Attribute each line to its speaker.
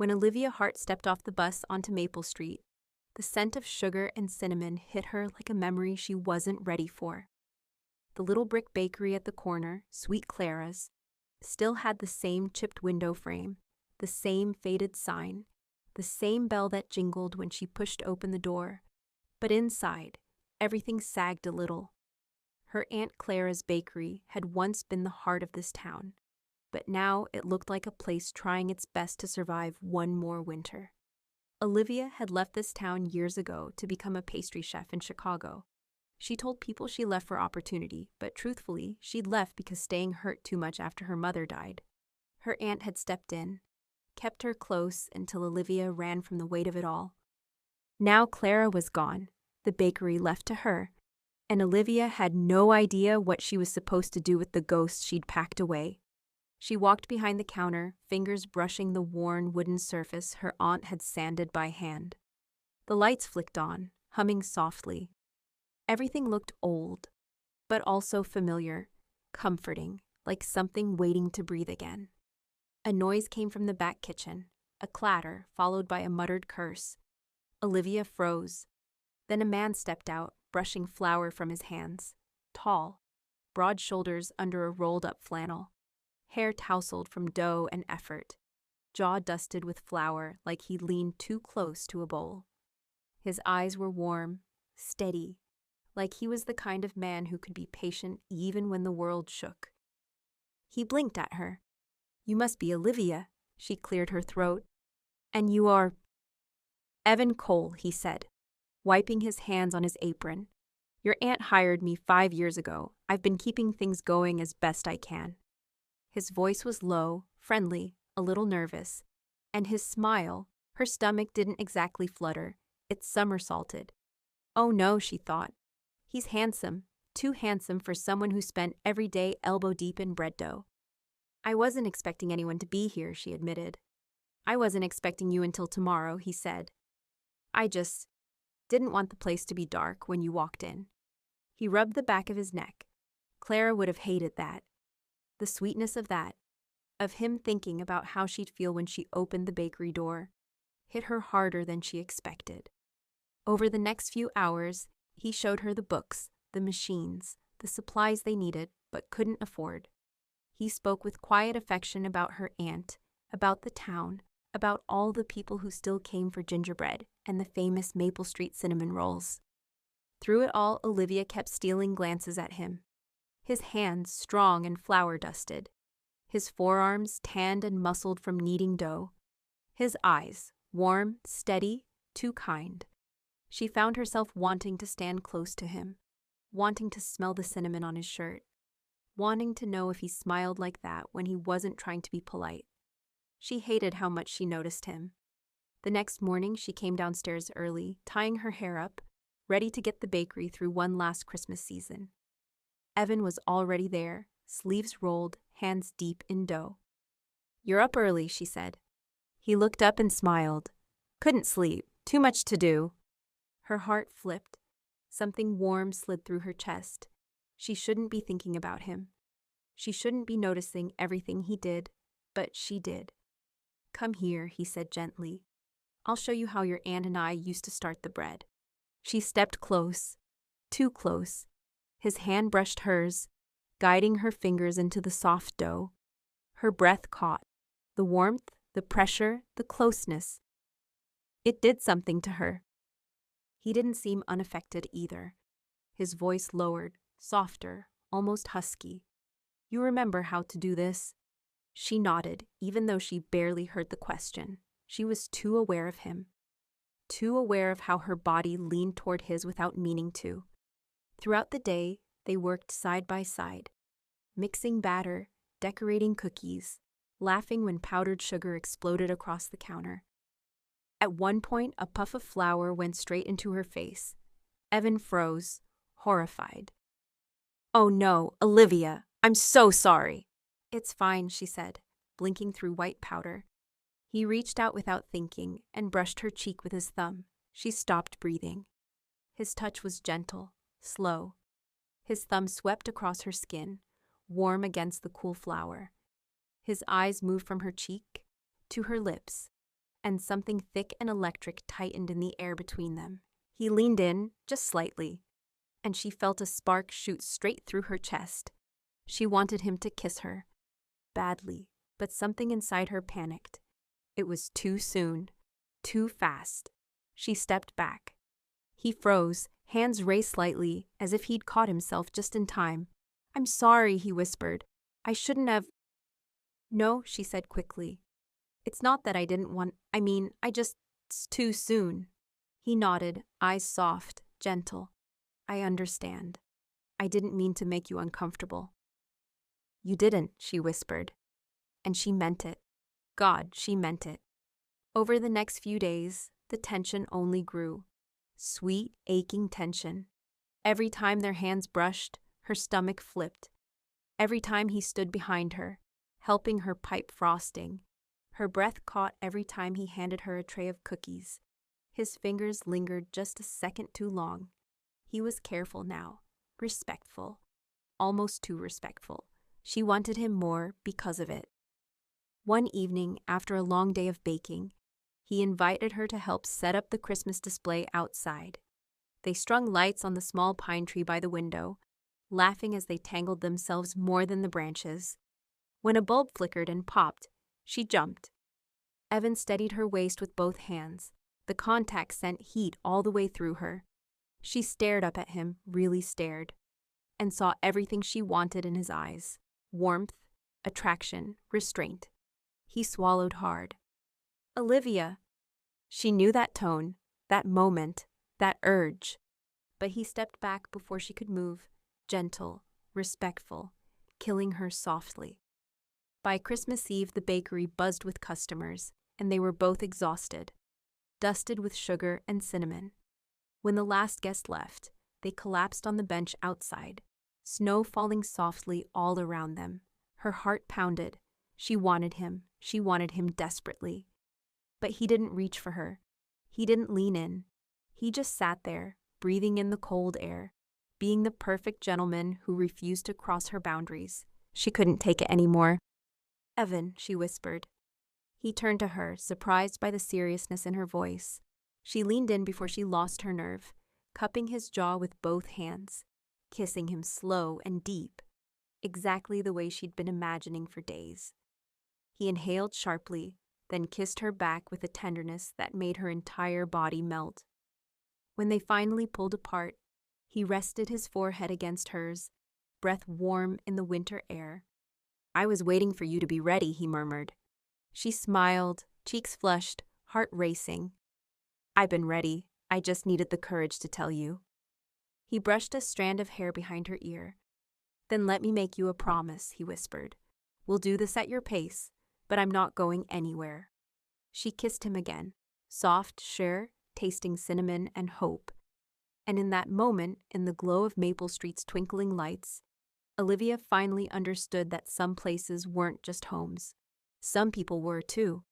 Speaker 1: When Olivia Hart stepped off the bus onto Maple Street, the scent of sugar and cinnamon hit her like a memory she wasn't ready for. The little brick bakery at the corner, Sweet Clara's, still had the same chipped window frame, the same faded sign, the same bell that jingled when she pushed open the door. But inside, everything sagged a little. Her Aunt Clara's bakery had once been the heart of this town, but now it looked like a place trying its best to survive one more winter. Olivia had left this town years ago to become a pastry chef in Chicago. She told people she left for opportunity, but truthfully, she'd left because staying hurt too much after her mother died. Her aunt had stepped in, kept her close until Olivia ran from the weight of it all. Now Clara was gone, the bakery left to her, and Olivia had no idea what she was supposed to do with the ghost she'd packed away. She walked behind the counter, fingers brushing the worn wooden surface her aunt had sanded by hand. The lights flicked on, humming softly. Everything looked old, but also familiar, comforting, like something waiting to breathe again. A noise came from the back kitchen, a clatter followed by a muttered curse. Olivia froze. Then a man stepped out, brushing flour from his hands. Tall, broad shoulders under a rolled-up flannel, hair tousled from dough and effort, jaw dusted with flour like he leaned too close to a bowl. His eyes were warm, steady, like he was the kind of man who could be patient even when the world shook. He blinked at her. "You must be Olivia," she cleared her throat. "And you are—" "Evan Cole," he said, wiping his hands on his apron. "Your aunt hired me 5 years ago. I've been keeping things going as best I can." His voice was low, friendly, a little nervous, and his smile, her stomach didn't exactly flutter, it somersaulted. Oh no, she thought. He's handsome, too handsome for someone who spent every day elbow-deep in bread dough. "I wasn't expecting anyone to be here," she admitted. "I wasn't expecting you until tomorrow," he said. "I just didn't want the place to be dark when you walked in." He rubbed the back of his neck. Clara would have hated that. The sweetness of that, of him thinking about how she'd feel when she opened the bakery door, hit her harder than she expected. Over the next few hours, he showed her the books, the machines, the supplies they needed but couldn't afford. He spoke with quiet affection about her aunt, about the town, about all the people who still came for gingerbread and the famous Maple Street cinnamon rolls. Through it all, Olivia kept stealing glances at him. His hands strong and flour-dusted, his forearms tanned and muscled from kneading dough, his eyes warm, steady, too kind. She found herself wanting to stand close to him, wanting to smell the cinnamon on his shirt, wanting to know if he smiled like that when he wasn't trying to be polite. She hated how much she noticed him. The next morning, she came downstairs early, tying her hair up, ready to get the bakery through one last Christmas season. Evan was already there, sleeves rolled, hands deep in dough. "You're up early," she said. He looked up and smiled. "Couldn't sleep. Too much to do." Her heart flipped. Something warm slid through her chest. She shouldn't be thinking about him. She shouldn't be noticing everything he did, but she did. "Come here," he said gently. "I'll show you how your aunt and I used to start the bread." She stepped close, too close. His hand brushed hers, guiding her fingers into the soft dough. Her breath caught. The warmth, the pressure, the closeness. It did something to her. He didn't seem unaffected either. His voice lowered, softer, almost husky. "You remember how to do this?" She nodded, even though she barely heard the question. She was too aware of him. Too aware of how her body leaned toward his without meaning to. Throughout the day, they worked side by side, mixing batter, decorating cookies, laughing when powdered sugar exploded across the counter. At one point, a puff of flour went straight into her face. Evan froze, horrified. "Oh no, Olivia, I'm so sorry." "It's fine," she said, blinking through white powder. He reached out without thinking and brushed her cheek with his thumb. She stopped breathing. His touch was gentle, slow. His thumb swept across her skin, warm against the cool flour. His eyes moved from her cheek to her lips, and something thick and electric tightened in the air between them. He leaned in, just slightly, and she felt a spark shoot straight through her chest. She wanted him to kiss her, badly, but something inside her panicked. It was too soon, too fast. She stepped back. He froze, hands raised slightly, as if he'd caught himself just in time. "I'm sorry," he whispered. "I shouldn't have—" "No," she said quickly. "It's not that I didn't want— it's too soon." He nodded, eyes soft, gentle. "I understand. I didn't mean to make you uncomfortable." "You didn't," she whispered. And she meant it. God, she meant it. Over the next few days, the tension only grew. Sweet, aching tension. Every time their hands brushed, her stomach flipped. Every time he stood behind her, helping her pipe frosting. Her breath caught every time he handed her a tray of cookies. His fingers lingered just a second too long. He was careful now, respectful, almost too respectful. She wanted him more because of it. One evening, after a long day of baking, he invited her to help set up the Christmas display outside. They strung lights on the small pine tree by the window, laughing as they tangled themselves more than the branches. When a bulb flickered and popped, she jumped. Evan steadied her waist with both hands. The contact sent heat all the way through her. She stared up at him, really stared, and saw everything she wanted in his eyes: warmth, attraction, restraint. He swallowed hard. "Olivia." She knew that tone, that moment, that urge. But he stepped back before she could move, gentle, respectful, killing her softly. By Christmas Eve, the bakery buzzed with customers, and they were both exhausted, dusted with sugar and cinnamon. When the last guest left, they collapsed on the bench outside, snow falling softly all around them. Her heart pounded. She wanted him desperately. But he didn't reach for her. He didn't lean in. He just sat there, breathing in the cold air, being the perfect gentleman who refused to cross her boundaries. She couldn't take it anymore. "Evan," she whispered. He turned to her, surprised by the seriousness in her voice. She leaned in before she lost her nerve, cupping his jaw with both hands, kissing him slow and deep, exactly the way she'd been imagining for days. He inhaled sharply, then kissed her back with a tenderness that made her entire body melt. When they finally pulled apart, he rested his forehead against hers, breath warm in the winter air. "I was waiting for you to be ready," he murmured. She smiled, cheeks flushed, heart racing. "I've been ready. I just needed the courage to tell you." He brushed a strand of hair behind her ear. "Then let me make you a promise," he whispered. "We'll do this at your pace, but I'm not going anywhere." She kissed him again, soft, sure, tasting cinnamon and hope. And in that moment, in the glow of Maple Street's twinkling lights, Olivia finally understood that some places weren't just homes. Some people were too.